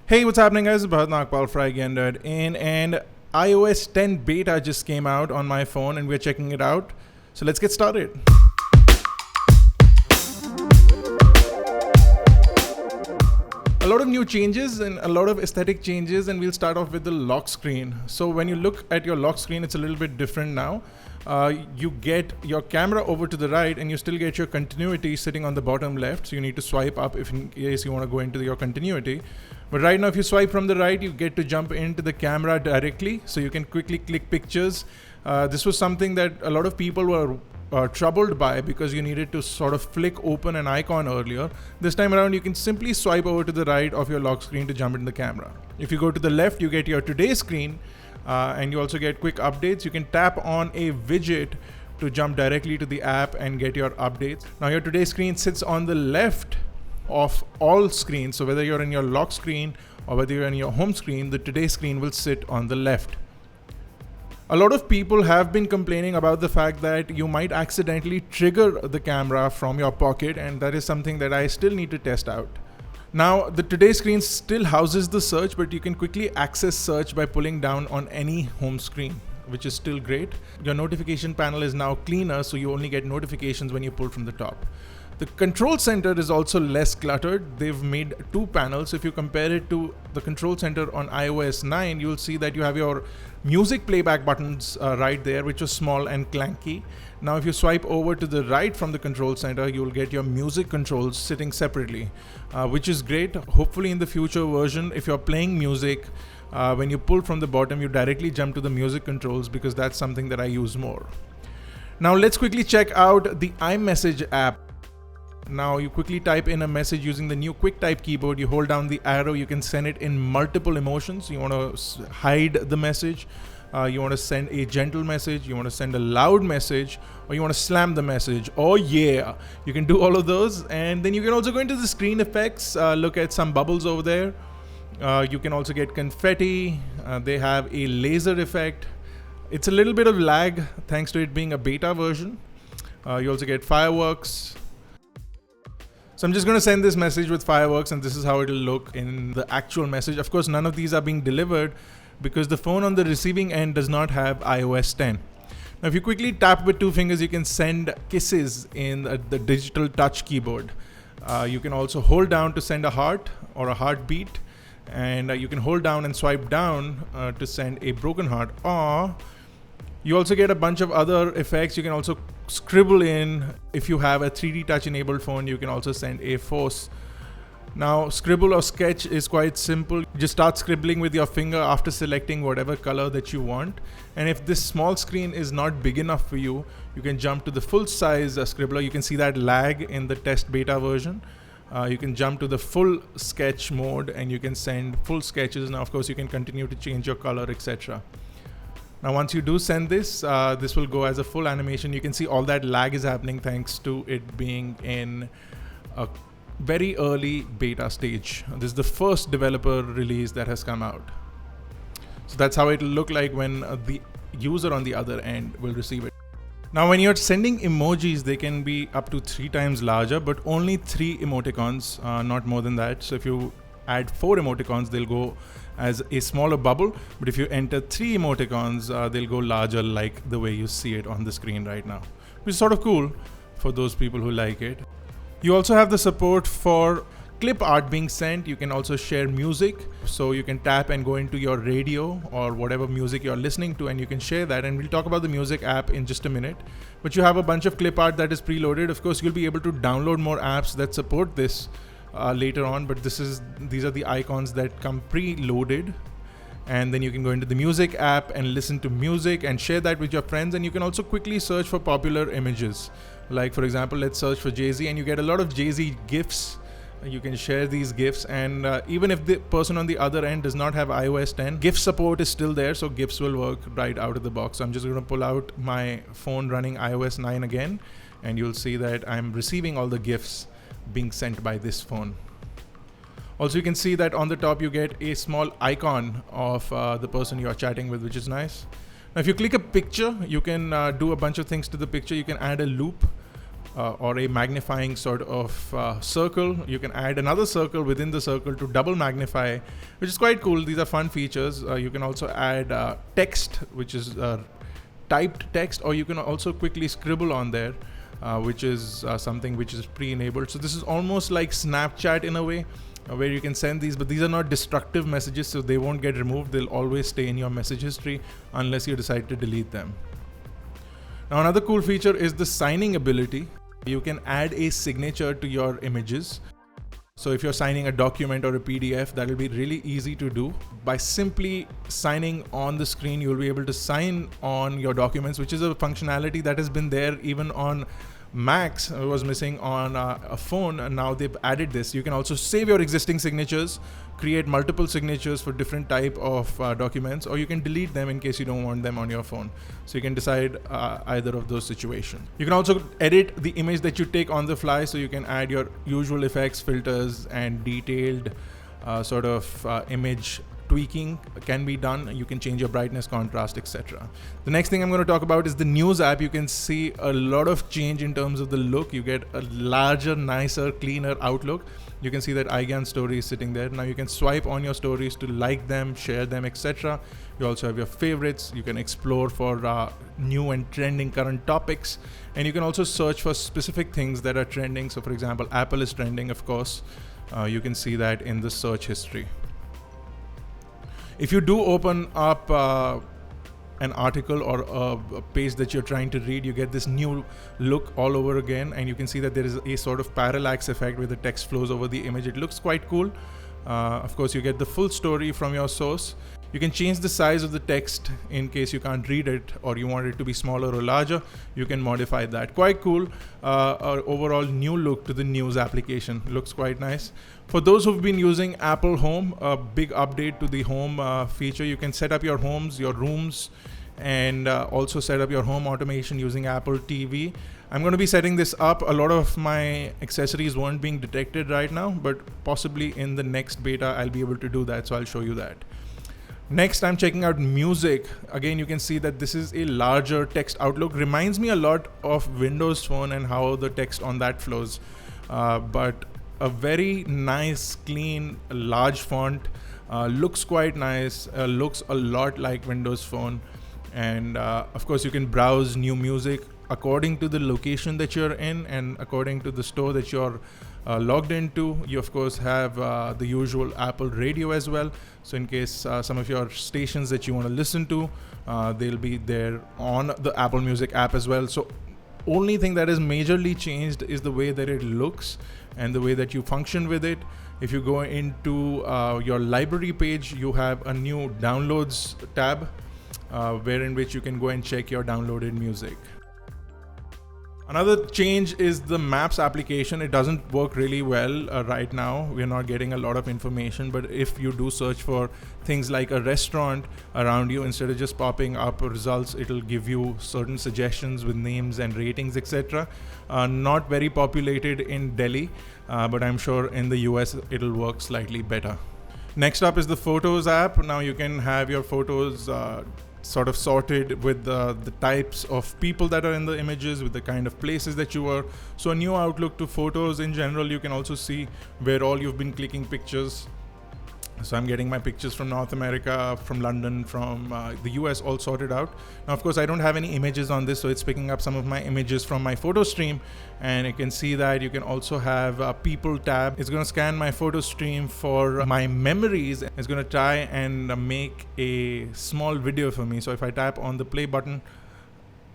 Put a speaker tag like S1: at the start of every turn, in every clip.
S1: Hey, what's happening, guys? Bharat for iGyaan and iOS 10 beta just came out on my phone and we're checking it out. So let's get started. A lot of new changes and a lot of aesthetic changes, and we'll start off with the lock screen. So when you look at your lock screen, it's a little bit different now. You get your camera over to the right and you still get your continuity sitting on the bottom left. So you need to swipe up if in case you want to go into your continuity. But right now, if you swipe from the right, you get to jump into the camera directly. So you can quickly click pictures. This was something that a lot of people were troubled by because you needed to sort of flick open an icon earlier. This time around, you can simply swipe over to the right of your lock screen to jump into the camera. If you go to the left, you get your today screen. And you also get quick updates. You can tap on a widget to jump directly to the app and get your updates. Now your today screen sits on the left of all screens. So whether you're in your lock screen or whether you're in your home screen, the today screen will sit on the left. A lot of people have been complaining about the fact that you might accidentally trigger the camera from your pocket, and that is something that I still need to test out. Now, the today screen still houses the search, but you can quickly access search by pulling down on any home screen, which is still great. Your notification panel is now cleaner, so you only get notifications when you pull from the top. The control center is also less cluttered. They've made two panels. If you compare it to the control center on iOS 9, you'll see that you have your music playback buttons right there, which was small and clunky. Now, if you swipe over to the right from the control center, you'll get your music controls sitting separately, which is great. Hopefully in the future version, if you're playing music, when you pull from the bottom, you directly jump to the music controls, because that's something that I use more. Now, let's quickly check out the iMessage app. Now you quickly type in a message using the new quick type keyboard. You hold down the arrow, you can send it in multiple emotions. You want to hide the message, you want to send a gentle message, you want to send a loud message, or you want to slam the message. Oh yeah, you can do all of those. And then you can also go into the screen effects, look at some bubbles over there. You can also get confetti. They have a laser effect. It's a little bit of lag thanks to it being a beta version. You also get fireworks. So I'm just going to send this message with fireworks, and this is how it'll look in the actual message. Of course, none of these are being delivered because the phone on the receiving end does not have iOS 10. Now, if you quickly tap with two fingers, you can send kisses in the digital touch keyboard. You can also hold down to send a heart or a heartbeat, and you can hold down and swipe down to send a broken heart. Or you also get a bunch of other effects. You can also scribble in. If you have a 3D touch enabled phone, you can also send a force. Now, scribble or sketch is quite simple. You just start scribbling with your finger after selecting whatever color that you want. And if this small screen is not big enough for you, you can jump to the full size scribbler. You can see that lag in the test beta version. You can jump to the full sketch mode and you can send full sketches. Now, of course, you can continue to change your color, etc. Now, once you do send this, this will go as a full animation. You can see all that lag is happening thanks to it being in a very early beta stage. This is the first developer release that has come out. So that's how it will look like when the user on the other end will receive it. Now, when you're sending emojis, they can be up to 3 times larger, but only 3 emoticons, not more than that. So if you add 4 emoticons, they'll go as a smaller bubble, but if you enter 3 emoticons, they'll go larger, like the way you see it on the screen right now, which is sort of cool for those people who like it. You also have the support for clip art being sent. You can also share music, so you can tap and go into your radio or whatever music you're listening to, and you can share that. And we'll talk about the music app in just a minute, but you have a bunch of clip art that is preloaded. Of course, you'll be able to download more apps that support this later on, but these are the icons that come preloaded. And then you can go into the music app and listen to music and share that with your friends. And you can also quickly search for popular images. Like, for example, let's search for Jay-Z, and you get a lot of Jay-Z GIFs. You can share these GIFs, and even if the person on the other end does not have iOS 10, GIF support is still there, so GIFs will work right out of the box. So I'm just going to pull out my phone running iOS 9 again, and you'll see that I'm receiving all the GIFs being sent by this phone. Also, you can see that on the top you get a small icon of the person you are chatting with, which is nice. Now, if you click a picture, you can do a bunch of things to the picture. You can add a loop. or a magnifying sort of circle. You can add another circle within the circle to double magnify, which is quite cool. These are fun features. You can also add text, which is typed text, or you can also quickly scribble on there, which is something which is pre-enabled. So this is almost like Snapchat in a way, where you can send these, but these are not destructive messages, so they won't get removed. They'll always stay in your message history unless you decide to delete them. Now, another cool feature is the signing ability. You can add a signature to your images. So if you're signing a document or a PDF, that will be really easy to do. By simply signing on the screen, you'll be able to sign on your documents, which is a functionality that has been there even on Macs. It was missing on a phone, and now they've added this. You can also save your existing signatures, create multiple signatures for different type of documents, or you can delete them in case you don't want them on your phone. So you can decide either of those situations. You can also edit the image that you take on the fly, so you can add your usual effects, filters, and detailed image tweaking can be done. You can change your brightness, contrast, etc. The next thing I'm going to talk about is the News app. You can see a lot of change in terms of the look. You get a larger, nicer, cleaner outlook. You can see that iGyaan story is sitting there. Now you can swipe on your stories to like them, share them, etc. You also have your favorites. You can explore for new and trending current topics, and you can also search for specific things that are trending. So for example, Apple is trending, of course. You can see that in the search history. If you do open up an article or a page that you're trying to read, you get this new look all over again, and you can see that there is a sort of parallax effect where the text flows over the image. It looks quite cool. Of course, you get the full story from your source. You can change the size of the text in case you can't read it or you want it to be smaller or larger. You can modify that. Quite cool. Overall new look to the News application. Looks quite nice. For those who've been using Apple Home, a big update to the Home feature. You can set up your homes, your rooms, and also set up your home automation using Apple TV. I'm going to be setting this up. A lot of my accessories weren't being detected right now, but possibly in the next beta I'll be able to do that, so I'll show you that. Next, I'm checking out music. Again, you can see that this is a larger text outlook. Reminds me a lot of Windows Phone and how the text on that flows, but a very nice, clean, large font. Looks quite nice. Looks a lot like Windows Phone. And of course, you can browse new music according to the location that you're in and according to the store that you're logged into. You of course have the usual Apple Radio as well. So in case some of your stations that you want to listen to, they'll be there on the Apple Music app as well. So only thing that is majorly changed is the way that it looks and the way that you function with it. If you go into your library page, you have a new downloads tab where in which you can go and check your downloaded music. Another change is the Maps application. It doesn't work really well right now. We're not getting a lot of information, but if you do search for things like a restaurant around you, instead of just popping up results, it'll give you certain suggestions with names and ratings, etc. Not very populated in Delhi, but I'm sure in the US it'll work slightly better. Next up is the Photos app. Now you can have your photos sort of sorted with the types of people that are in the images, with the kind of places that you were. So a new outlook to photos in general. You can also see where all you've been clicking pictures. So I'm getting my pictures from North America, from London, from the US all sorted out. Now, of course, I don't have any images on this, so it's picking up some of my images from my photo stream. And you can see that you can also have a people tab. It's going to scan my photo stream for my memories. It's going to try and make a small video for me. So if I tap on the play button,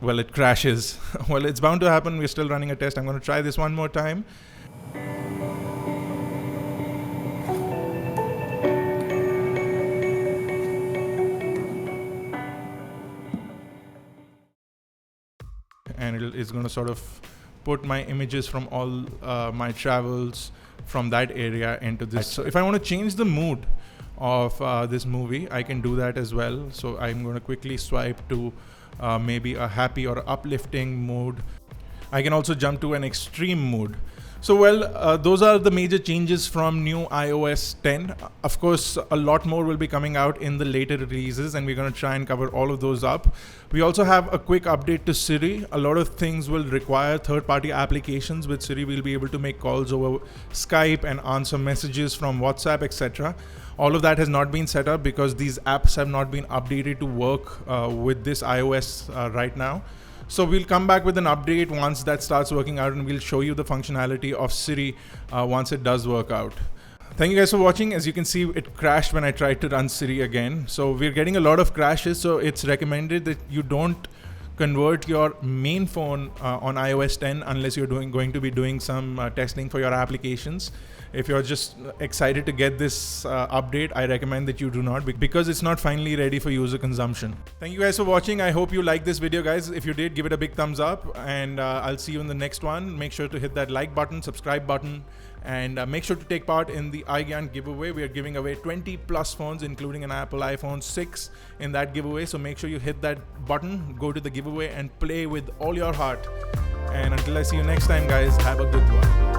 S1: well, it crashes. Well, it's bound to happen. We're still running a test. I'm going to try this one more time. And it's going to sort of put my images from all my travels from that area into this. So if I want to change the mood of this movie, I can do that as well. So I'm going to quickly swipe to maybe a happy or uplifting mood. I can also jump to an extreme mood. So those are the major changes from new iOS 10. Of course, a lot more will be coming out in the later releases, and we're going to try and cover all of those up. We also have a quick update to Siri. A lot of things will require third-party applications. With Siri, we'll be able to make calls over Skype and answer messages from WhatsApp, etc. All of that has not been set up because these apps have not been updated to work with this iOS right now. So we'll come back with an update once that starts working out, and we'll show you the functionality of Siri once it does work out. Thank you guys for watching. As you can see, it crashed when I tried to run Siri again. So we're getting a lot of crashes, so it's recommended that you don't convert your main phone on iOS 10 unless you're going to be doing some testing for your applications. If you're just excited to get this update, I recommend that you do not, because it's not finally ready for user consumption. Thank you guys for watching. I hope you liked this video, guys. If you did, give it a big thumbs up, and I'll see you in the next one. Make sure to hit that like button, subscribe button, and make sure to take part in the iGyaan giveaway. We are giving away 20 plus phones, including an Apple iPhone 6 in that giveaway. So make sure you hit that button, go to the giveaway, and play with all your heart. And until I see you next time, guys, have a good one.